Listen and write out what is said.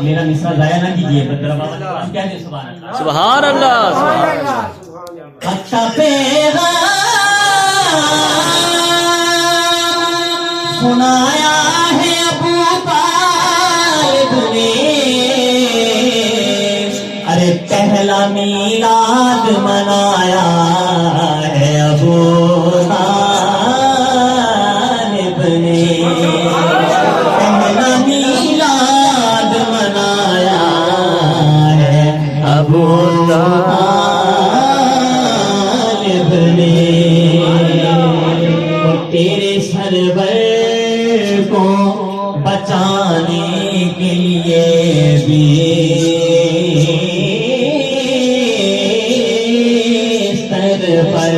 میرا مصرع ضائع نہ کیجیے، ذرا بابا کہہ دیں سبحان اللہ سبحان اللہ سبحان اللہ۔ اچھا پیغام سنایا ہے ابو طالب نے، ارے پہلا میلاد منایا ہے ابو طالب نے، پہلا میلاد منایا ہے ابو طالب نے، اور تیرے سرور کو بچانے کے لیے بھی سر پر